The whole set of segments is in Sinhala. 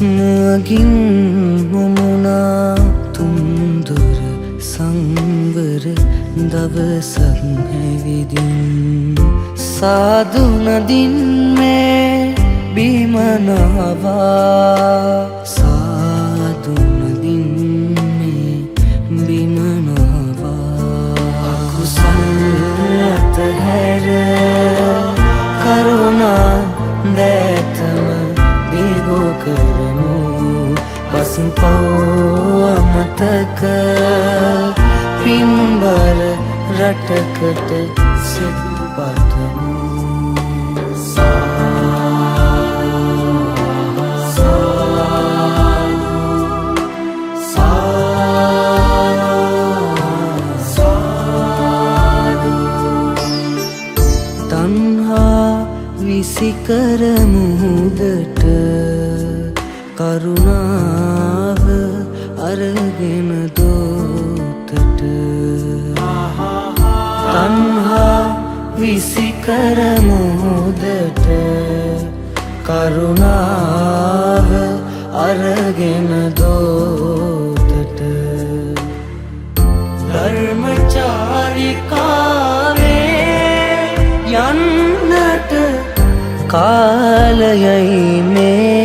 මුවගින් මුමුණා තුන්දොර සංවර දවසක් හැවිදින් සාදු නදින් මේ බිමනාවා සාදු නදින් මේ බිමනාවා අකුසල් අතහැර කරුණා දැතම බිගෝ කරමු පසුන් පව් අමතක පින්බර රටකට සිත් පතමු විසිකර මුහුදට කරුණාව අරගෙන දෝතට තන්හා විසිකර මුහුදට කරුණාව අරගෙන දෝතට ධර්මචාරිකාවේ යන්නට කාලයයි මේ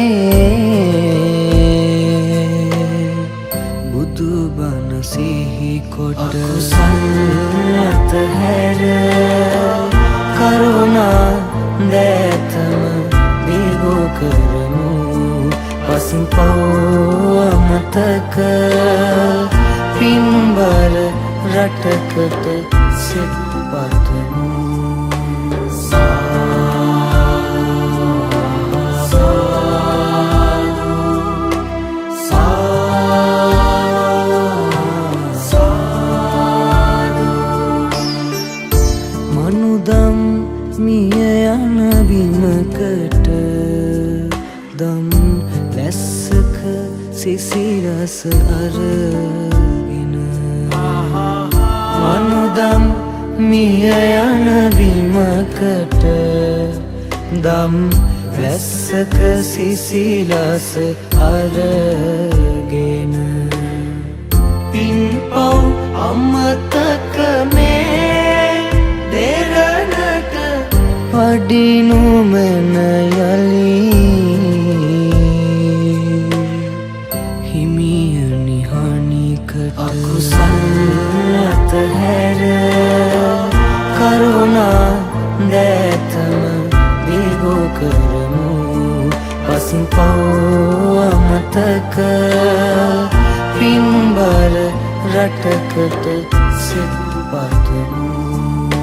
බුදුබණ සිහි කොට අකුසල් අතහැර කරුණා දැතම බිගෝ කරමු පසුන් පව් අමතක පින්බර රටකට සිත් පතමු මනුදම් මිය යන බිමකට දම් වැස්සක සිසිරස අරගෙන මනුදම් මිය යන බිමකට දම් වැස්සක සිසිලස අරගෙන පින් පව් අමතක මේ දෙරණට වඩිනුමන යලී හිමියනි හනිකට අකුසල් අතහැර කරුණා දැතම බිගෝ කරමු පසුන් පව් අමතක පින්බර රටකට සිත් පතමු